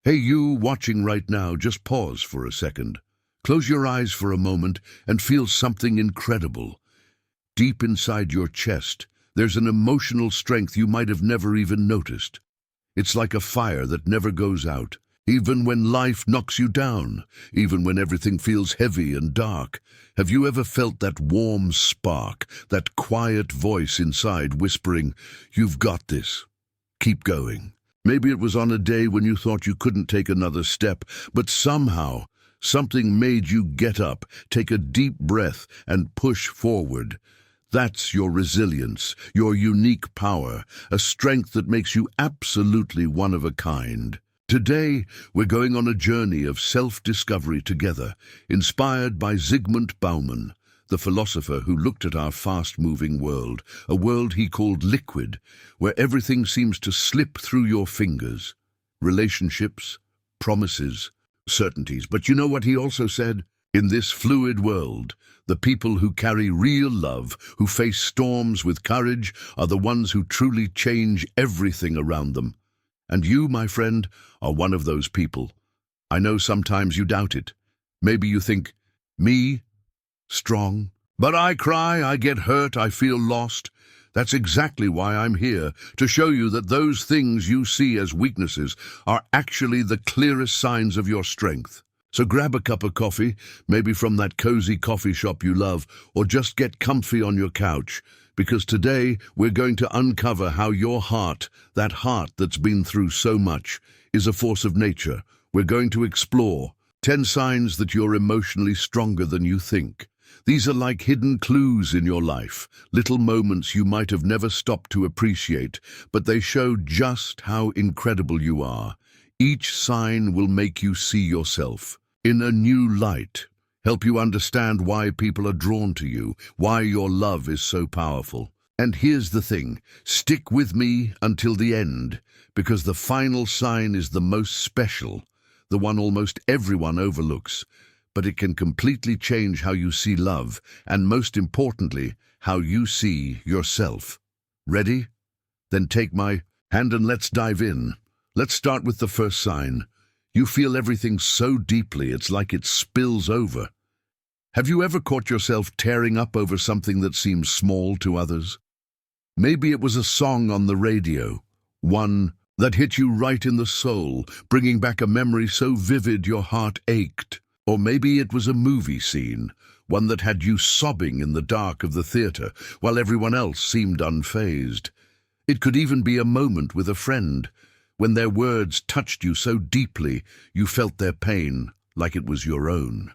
Hey, you watching right now, just pause for a second. Close your eyes for a moment and feel something incredible. Deep inside your chest, there's an emotional strength you might have never even noticed. It's like a fire that never goes out, even when life knocks you down, even when everything feels heavy and dark. Have you ever felt that warm spark, that quiet voice inside whispering, "You've got this. Keep going"? Maybe it was on a day when you thought you couldn't take another step, but somehow something made you get up, take a deep breath, and push forward. That's your resilience, your unique power, a strength that makes you absolutely one of a kind. Today, we're going on a journey of self-discovery together, inspired by Zygmunt Bauman, the philosopher who looked at our fast-moving world, a world he called liquid, where everything seems to slip through your fingers. Relationships, promises, certainties. But you know what he also said? In this fluid world, the people who carry real love, who face storms with courage, are the ones who truly change everything around them. And you, my friend, are one of those people. I know sometimes you doubt it. Maybe you think, me? Strong? But I cry, I get hurt, I feel lost. That's exactly why I'm here, to show you that those things you see as weaknesses are actually the clearest signs of your strength. So grab a cup of coffee, maybe from that cozy coffee shop you love, or just get comfy on your couch, because today we're going to uncover how your heart, that heart that's been through so much, is a force of nature. We're going to explore 10 signs that you're emotionally stronger than you think. These are like hidden clues in your life, little moments you might have never stopped to appreciate, but they show just how incredible you are. Each sign will make you see yourself in a new light, help you understand why people are drawn to you, why your love is so powerful. And here's the thing, stick with me until the end, because the final sign is the most special, the one almost everyone overlooks. But it can completely change how you see love, and most importantly, how you see yourself. Ready? Then take my hand and let's dive in. Let's start with the first sign. You feel everything so deeply, it's like it spills over. Have you ever caught yourself tearing up over something that seems small to others? Maybe it was a song on the radio, one that hit you right in the soul, bringing back a memory so vivid your heart ached. Or maybe it was a movie scene, one that had you sobbing in the dark of the theater while everyone else seemed unfazed. It could even be a moment with a friend, when their words touched you so deeply you felt their pain like it was your own.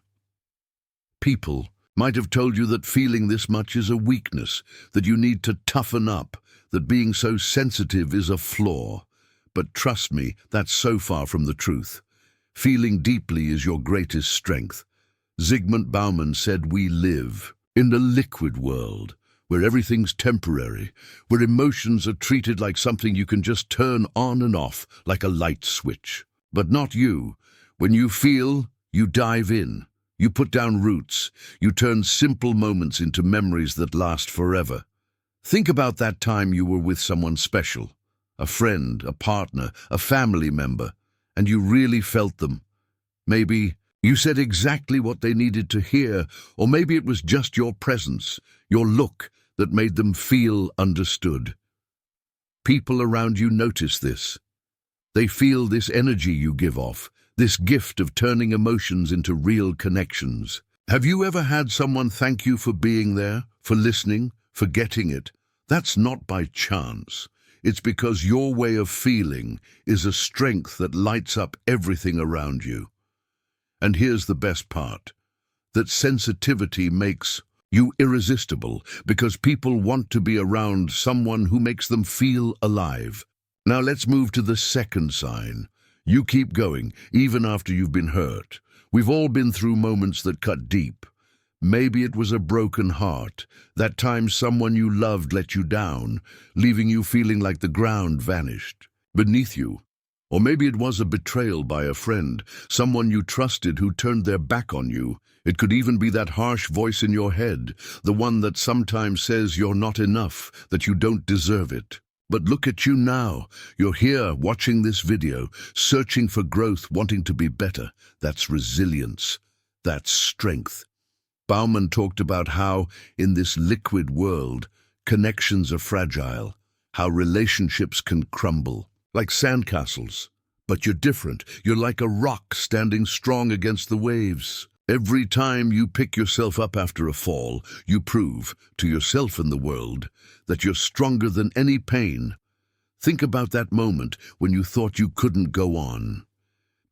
People might have told you that feeling this much is a weakness, that you need to toughen up, that being so sensitive is a flaw. But trust me, that's so far from the truth. Feeling deeply is your greatest strength. Zygmunt Bauman said we live in a liquid world, where everything's temporary, where emotions are treated like something you can just turn on and off, like a light switch. But not you. When you feel, you dive in. You put down roots. You turn simple moments into memories that last forever. Think about that time you were with someone special, a friend, a partner, a family member, and you really felt them. Maybe you said exactly what they needed to hear, or maybe it was just your presence, your look, that made them feel understood. People around you notice this. They feel this energy you give off, this gift of turning emotions into real connections. Have you ever had someone thank you for being there, for listening, for getting it? That's not by chance. It's because your way of feeling is a strength that lights up everything around you. And here's the best part, that sensitivity makes you irresistible, because people want to be around someone who makes them feel alive. Now let's move to the second sign. You keep going, even after you've been hurt. We've all been through moments that cut deep. Maybe it was a broken heart, that time someone you loved let you down, leaving you feeling like the ground vanished beneath you. Or maybe it was a betrayal by a friend, someone you trusted who turned their back on you. It could even be that harsh voice in your head, the one that sometimes says you're not enough, that you don't deserve it. But look at you now. You're here watching this video, searching for growth, wanting to be better. That's resilience. That's strength. Bauman talked about how, in this liquid world, connections are fragile, how relationships can crumble, like sandcastles. But you're different. You're like a rock standing strong against the waves. Every time you pick yourself up after a fall, you prove, to yourself and the world, that you're stronger than any pain. Think about that moment when you thought you couldn't go on.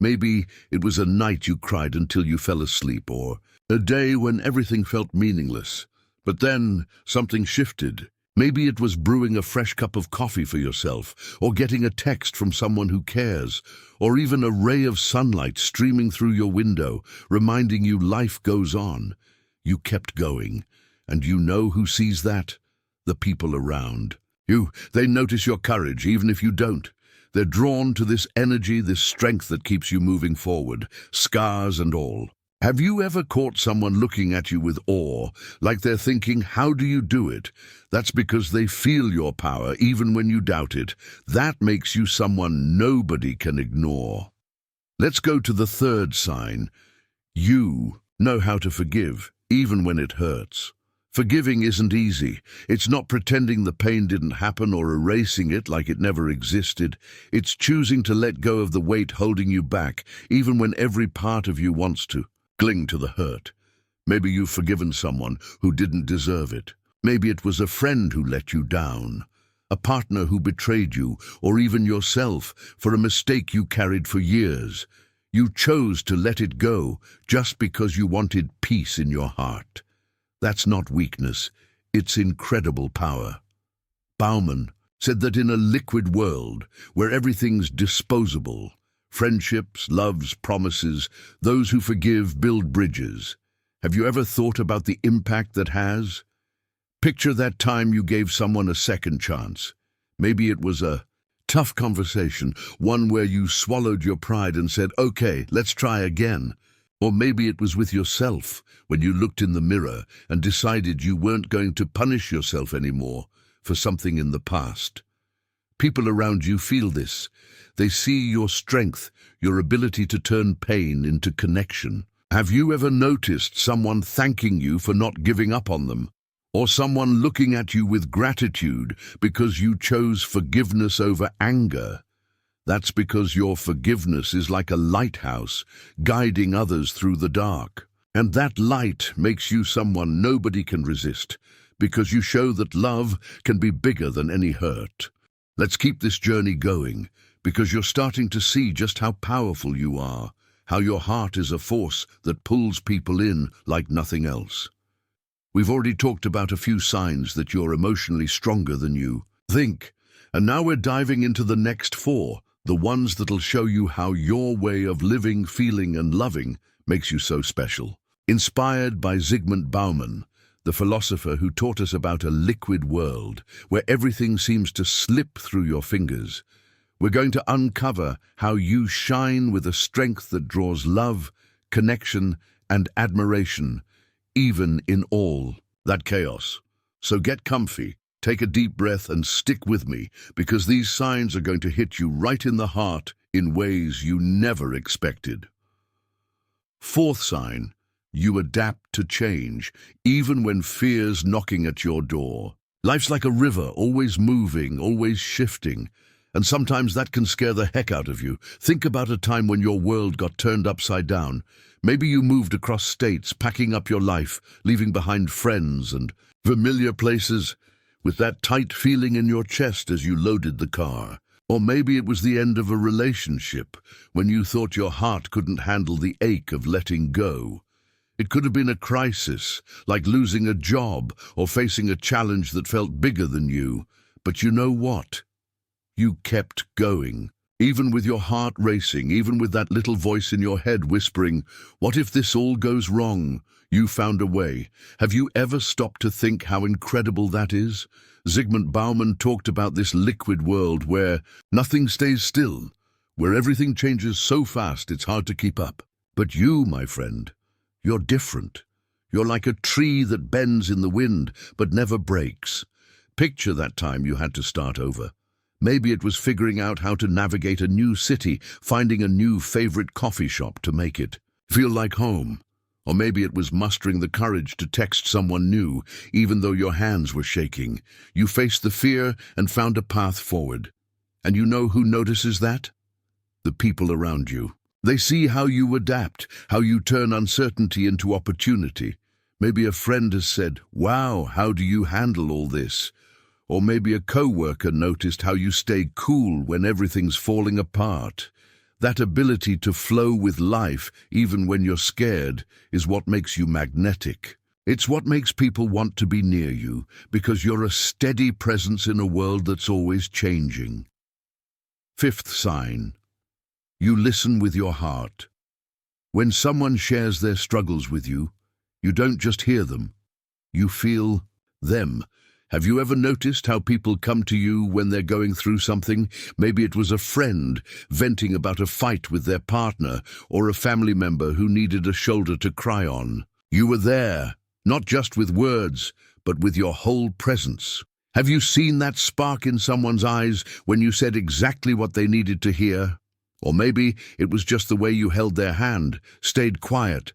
Maybe it was a night you cried until you fell asleep, or a day when everything felt meaningless. But then something shifted. Maybe it was brewing a fresh cup of coffee for yourself, or getting a text from someone who cares, or even a ray of sunlight streaming through your window, reminding you life goes on. You kept going, and you know who sees that? The people around. They notice your courage, even if you don't. They're drawn to this energy, this strength that keeps you moving forward, scars and all. Have you ever caught someone looking at you with awe, like they're thinking, how do you do it? That's because they feel your power, even when you doubt it. That makes you someone nobody can ignore. Let's go to the third sign. You know how to forgive, even when it hurts. Forgiving isn't easy. It's not pretending the pain didn't happen or erasing it like it never existed. It's choosing to let go of the weight holding you back, even when every part of you wants to cling to the hurt. Maybe you've forgiven someone who didn't deserve it. Maybe it was a friend who let you down, a partner who betrayed you, or even yourself for a mistake you carried for years. You chose to let it go just because you wanted peace in your heart. That's not weakness, it's incredible power. Bauman said that in a liquid world, where everything's disposable, friendships, loves, promises, those who forgive build bridges. Have you ever thought about the impact that has? Picture that time you gave someone a second chance. Maybe it was a tough conversation, one where you swallowed your pride and said, okay, let's try again. Or maybe it was with yourself, when you looked in the mirror and decided you weren't going to punish yourself anymore for something in the past. People around you feel this. They see your strength, your ability to turn pain into connection. Have you ever noticed someone thanking you for not giving up on them? Or someone looking at you with gratitude because you chose forgiveness over anger? That's because your forgiveness is like a lighthouse, guiding others through the dark. And that light makes you someone nobody can resist, because you show that love can be bigger than any hurt. Let's keep this journey going, because you're starting to see just how powerful you are, how your heart is a force that pulls people in like nothing else. We've already talked about a few signs that you're emotionally stronger than you think, and now we're diving into the next 4. The ones that'll show you how your way of living, feeling, and loving makes you so special. Inspired by Zygmunt Bauman, the philosopher who taught us about a liquid world where everything seems to slip through your fingers, we're going to uncover how you shine with a strength that draws love, connection, and admiration, even in all that chaos. So get comfy. Take a deep breath and stick with me, because these signs are going to hit you right in the heart in ways you never expected. 4th sign, you adapt to change, even when fear's knocking at your door. Life's like a river, always moving, always shifting, and sometimes that can scare the heck out of you. Think about a time when your world got turned upside down. Maybe you moved across states, packing up your life, leaving behind friends and familiar places, with that tight feeling in your chest as you loaded the car. Or maybe it was the end of a relationship, when you thought your heart couldn't handle the ache of letting go. It could have been a crisis, like losing a job or facing a challenge that felt bigger than you. But you know what? You kept going. Even with your heart racing, even with that little voice in your head whispering, what if this all goes wrong? You found a way. Have you ever stopped to think how incredible that is? Zygmunt Bauman talked about this liquid world where nothing stays still, where everything changes so fast it's hard to keep up. But you, my friend, you're different. You're like a tree that bends in the wind but never breaks. Picture that time you had to start over. Maybe it was figuring out how to navigate a new city, finding a new favorite coffee shop to make it feel like home. Or maybe it was mustering the courage to text someone new, even though your hands were shaking. You faced the fear and found a path forward. And you know who notices that? The people around you. They see how you adapt, how you turn uncertainty into opportunity. Maybe a friend has said, "Wow, how do you handle all this?" Or maybe a coworker noticed how you stay cool when everything's falling apart. That ability to flow with life, even when you're scared, is what makes you magnetic. It's what makes people want to be near you, because you're a steady presence in a world that's always changing. Fifth sign. You listen with your heart. When someone shares their struggles with you, you don't just hear them, you feel them. Have you ever noticed how people come to you when they're going through something? Maybe it was a friend venting about a fight with their partner, or a family member who needed a shoulder to cry on. You were there, not just with words, but with your whole presence. Have you seen that spark in someone's eyes when you said exactly what they needed to hear? Or maybe it was just the way you held their hand, stayed quiet,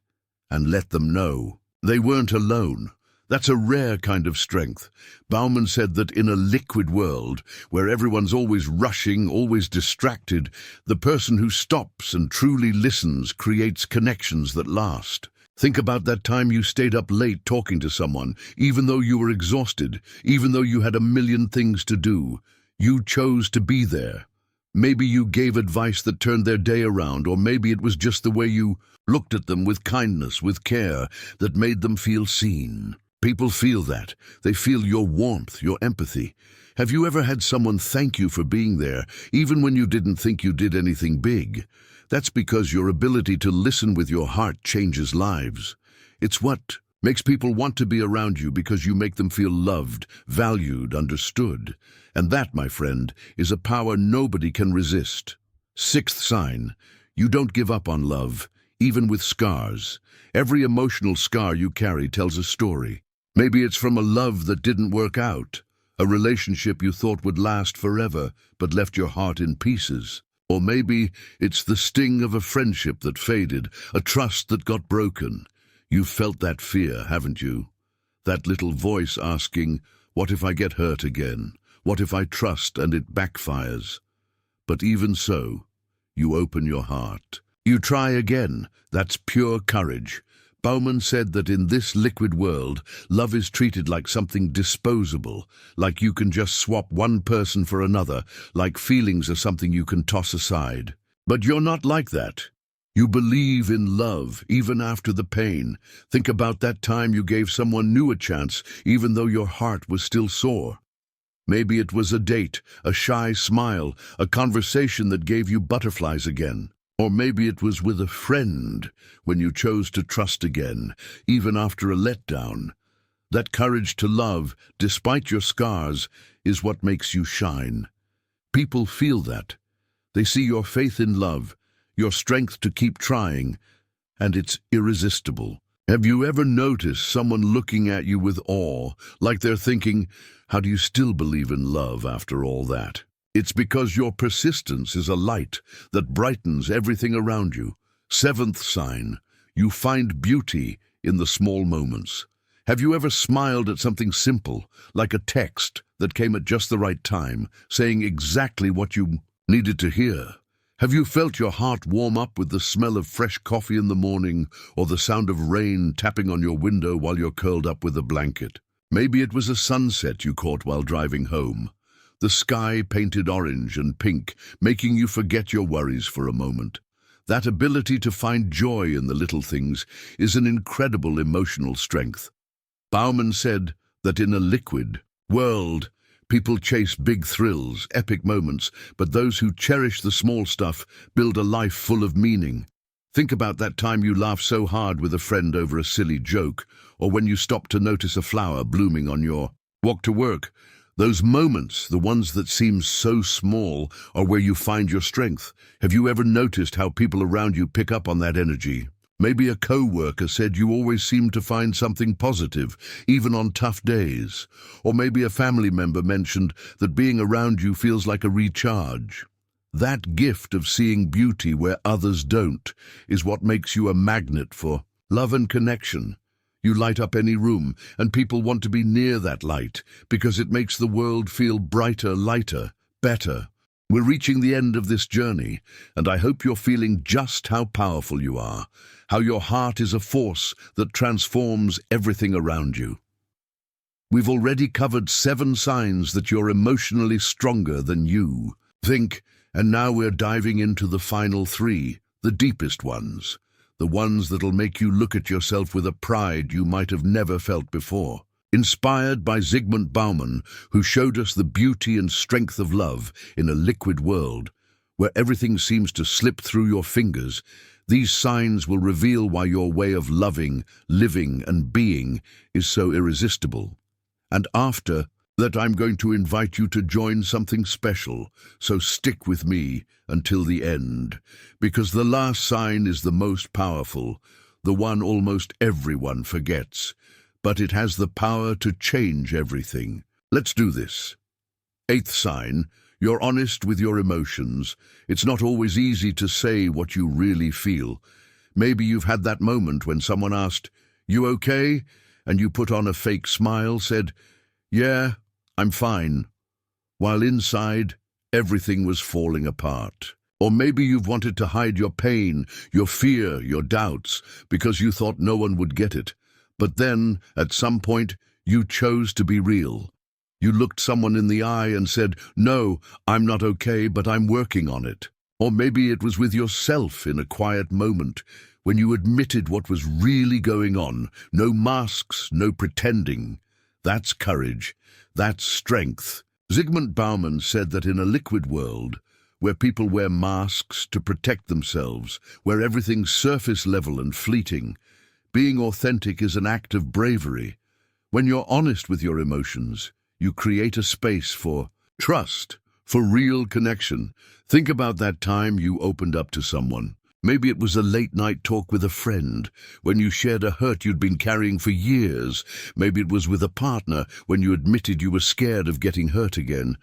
and let them know they weren't alone. That's a rare kind of strength. Bauman said that in a liquid world, where everyone's always rushing, always distracted, the person who stops and truly listens creates connections that last. Think about that time you stayed up late talking to someone, even though you were exhausted, even though you had a million things to do. You chose to be there. Maybe you gave advice that turned their day around, or maybe it was just the way you looked at them with kindness, with care, that made them feel seen. People feel that. They feel your warmth, your empathy. Have you ever had someone thank you for being there, even when you didn't think you did anything big? That's because your ability to listen with your heart changes lives. It's what makes people want to be around you, because you make them feel loved, valued, understood. And that, my friend, is a power nobody can resist. Sixth sign. You don't give up on love, even with scars. Every emotional scar you carry tells a story. Maybe it's from a love that didn't work out, a relationship you thought would last forever, but left your heart in pieces. Or maybe it's the sting of a friendship that faded, a trust that got broken. You've felt that fear, haven't you? That little voice asking, what if I get hurt again? What if I trust and it backfires? But even so, you open your heart. You try again. That's pure courage. Bauman said that in this liquid world, love is treated like something disposable, like you can just swap one person for another, like feelings are something you can toss aside. But you're not like that. You believe in love, even after the pain. Think about that time you gave someone new a chance, even though your heart was still sore. Maybe it was a date, a shy smile, a conversation that gave you butterflies again. Or maybe it was with a friend, when you chose to trust again, even after a letdown. That courage to love, despite your scars, is what makes you shine. People feel that. They see your faith in love, your strength to keep trying, and it's irresistible. Have you ever noticed someone looking at you with awe, like they're thinking, how do you still believe in love after all that? It's because your persistence is a light that brightens everything around you. Seventh sign, you find beauty in the small moments. Have you ever smiled at something simple, like a text that came at just the right time, saying exactly what you needed to hear? Have you felt your heart warm up with the smell of fresh coffee in the morning, or the sound of rain tapping on your window while you're curled up with a blanket? Maybe it was a sunset you caught while driving home. The sky painted orange and pink, making you forget your worries for a moment. That ability to find joy in the little things is an incredible emotional strength. Bauman said that in a liquid world, people chase big thrills, epic moments, but those who cherish the small stuff build a life full of meaning. Think about that time you laughed so hard with a friend over a silly joke, or when you stopped to notice a flower blooming on your walk to work. Those moments, the ones that seem so small, are where you find your strength. Have you ever noticed how people around you pick up on that energy? Maybe a co-worker said you always seem to find something positive, even on tough days. Or maybe a family member mentioned that being around you feels like a recharge. That gift of seeing beauty where others don't is what makes you a magnet for love and connection. You light up any room, and people want to be near that light because it makes the world feel brighter, lighter, better. We're reaching the end of this journey, and I hope you're feeling just how powerful you are, how your heart is a force that transforms everything around you. We've already covered 7 signs that you're emotionally stronger than you think, and now we're diving into the final 3, the deepest ones, the ones that'll make you look at yourself with a pride you might have never felt before. Inspired by Zygmunt Bauman, who showed us the beauty and strength of love in a liquid world, where everything seems to slip through your fingers, these signs will reveal why your way of loving, living, and being is so irresistible. And after that, I'm going to invite you to join something special, so stick with me until the end, because the last sign is the most powerful, the one almost everyone forgets. But it has the power to change everything. Let's do this. 8th sign, you're honest with your emotions. It's not always easy to say what you really feel. Maybe you've had that moment when someone asked, "You okay?" And you put on a fake smile, said, "Yeah, I'm fine," while inside, everything was falling apart. Or maybe you've wanted to hide your pain, your fear, your doubts, because you thought no one would get it. But then, at some point, you chose to be real. You looked someone in the eye and said, "No, I'm not okay, but I'm working on it." Or maybe it was with yourself in a quiet moment, when you admitted what was really going on. No masks, no pretending. That's courage. That's strength. Zygmunt Bauman said that in a liquid world, where people wear masks to protect themselves, where everything's surface level and fleeting, being authentic is an act of bravery. When you're honest with your emotions, you create a space for trust, for real connection. Think about that time you opened up to someone. Maybe it was a late-night talk with a friend, when you shared a hurt you'd been carrying for years. Maybe it was with a partner, when you admitted you were scared of getting hurt again.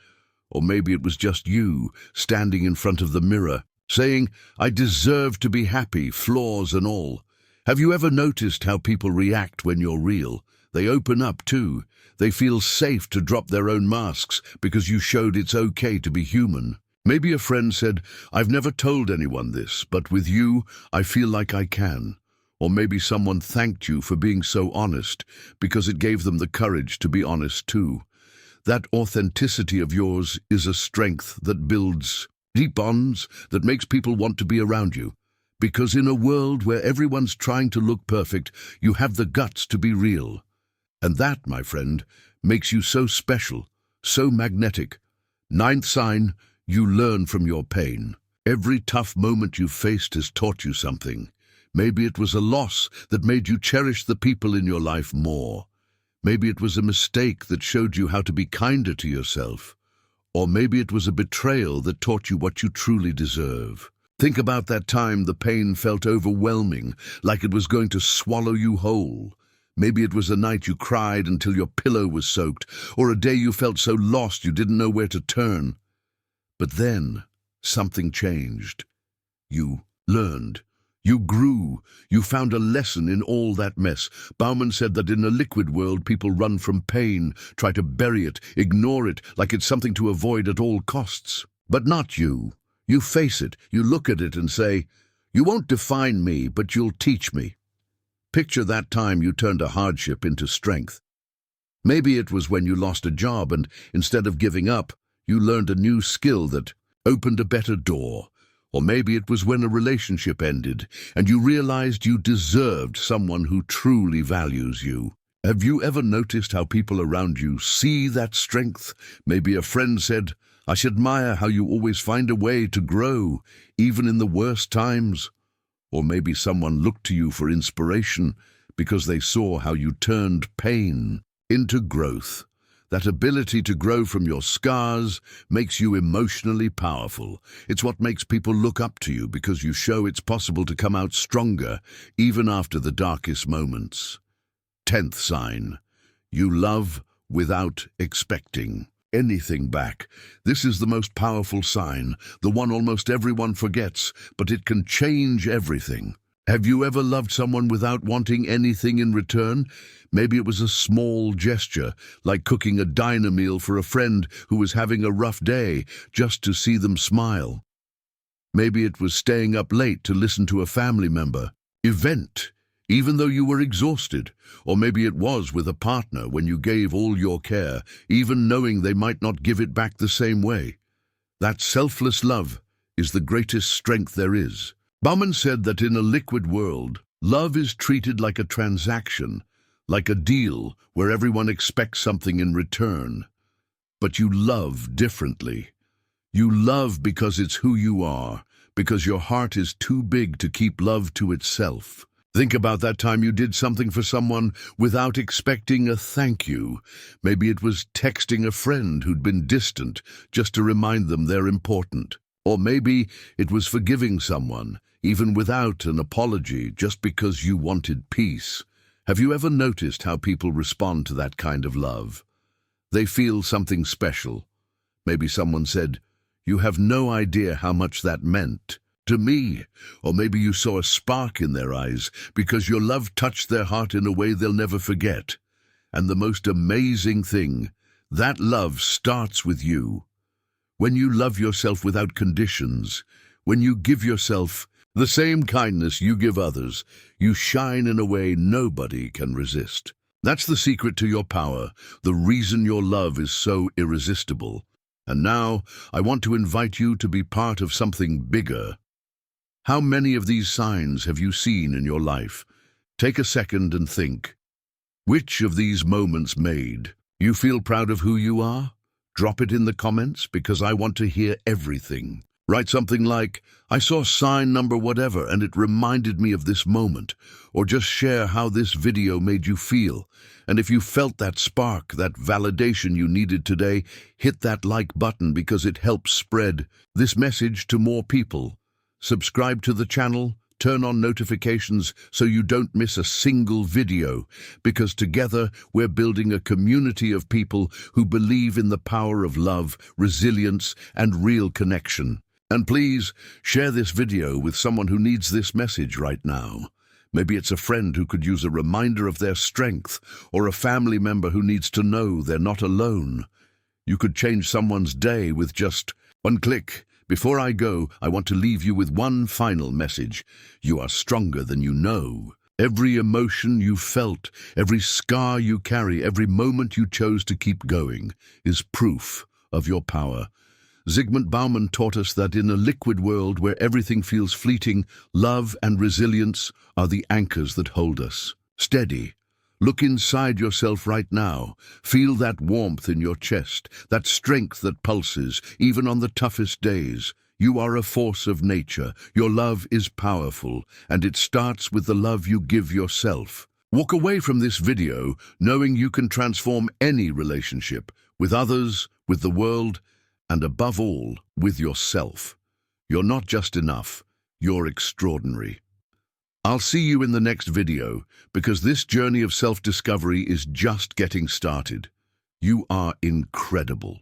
Or maybe it was just you, standing in front of the mirror, saying, "I deserve to be happy, flaws and all." Have you ever noticed how people react when you're real? They open up too. They feel safe to drop their own masks because you showed it's okay to be human. Maybe a friend said, "I've never told anyone this, but with you, I feel like I can." Or maybe someone thanked you for being so honest because it gave them the courage to be honest too. That authenticity of yours is a strength that builds deep bonds, that makes people want to be around you. Because in a world where everyone's trying to look perfect, you have the guts to be real. And that, my friend, makes you so special, so magnetic. 9th sign, you learn from your pain. Every tough moment you've faced has taught you something. Maybe it was a loss that made you cherish the people in your life more. Maybe it was a mistake that showed you how to be kinder to yourself. Or maybe it was a betrayal that taught you what you truly deserve. Think about that time the pain felt overwhelming, like it was going to swallow you whole. Maybe it was a night you cried until your pillow was soaked, or a day you felt so lost you didn't know where to turn. But then, something changed. You learned. You grew. You found a lesson in all that mess. Bauman said that in a liquid world, people run from pain, try to bury it, ignore it, like it's something to avoid at all costs. But not you. You face it, you look at it and say, "You won't define me, but you'll teach me." Picture that time you turned a hardship into strength. Maybe it was when you lost a job and, instead of giving up, you learned a new skill that opened a better door. Or maybe it was when a relationship ended and you realized you deserved someone who truly values you. Have you ever noticed how people around you see that strength? Maybe a friend said, "I admire how you always find a way to grow, even in the worst times." Or maybe someone looked to you for inspiration because they saw how you turned pain into growth. That ability to grow from your scars makes you emotionally powerful. It's what makes people look up to you because you show it's possible to come out stronger even after the darkest moments. 10th sign. You love without expecting anything back. This is the most powerful sign, the one almost everyone forgets, but it can change everything. Have you ever loved someone without wanting anything in return? Maybe it was a small gesture, like cooking a diner meal for a friend who was having a rough day, just to see them smile. Maybe it was staying up late to listen to a family member event, even though you were exhausted. Or maybe it was with a partner when you gave all your care, even knowing they might not give it back the same way. That selfless love is the greatest strength there is. Bauman said that in a liquid world, love is treated like a transaction, like a deal where everyone expects something in return. But you love differently. You love because it's who you are, because your heart is too big to keep love to itself. Think about that time you did something for someone without expecting a thank you. Maybe it was texting a friend who'd been distant just to remind them they're important. Or maybe it was forgiving someone, even without an apology, just because you wanted peace. Have you ever noticed how people respond to that kind of love? They feel something special. Maybe someone said, "You have no idea how much that meant to me." Or maybe you saw a spark in their eyes because your love touched their heart in a way they'll never forget. And the most amazing thing, that love starts with you. When you love yourself without conditions, when you give yourself the same kindness you give others, you shine in a way nobody can resist. That's the secret to your power, the reason your love is so irresistible. And now, I want to invite you to be part of something bigger. How many of these signs have you seen in your life? Take a second and think. Which of these moments made you feel proud of who you are? Drop it in the comments because I want to hear everything. Write something like, "I saw sign number whatever and it reminded me of this moment," or just share how this video made you feel. And if you felt that spark, that validation you needed today, hit that like button because it helps spread this message to more people. Subscribe to the channel, turn on notifications so you don't miss a single video, because together we're building a community of people who believe in the power of love, resilience, and real connection. And please, share this video with someone who needs this message right now. Maybe it's a friend who could use a reminder of their strength, or a family member who needs to know they're not alone. You could change someone's day with just one click. Before I go, I want to leave you with one final message. You are stronger than you know. Every emotion you felt, every scar you carry, every moment you chose to keep going is proof of your power. Zygmunt Bauman taught us that in a liquid world where everything feels fleeting, love and resilience are the anchors that hold us steady. Look inside yourself right now. Feel that warmth in your chest, that strength that pulses, even on the toughest days. You are a force of nature. Your love is powerful, and it starts with the love you give yourself. Walk away from this video knowing you can transform any relationship, with others, with the world, and above all, with yourself. You're not just enough, you're extraordinary. I'll see you in the next video, because this journey of self-discovery is just getting started. You are incredible.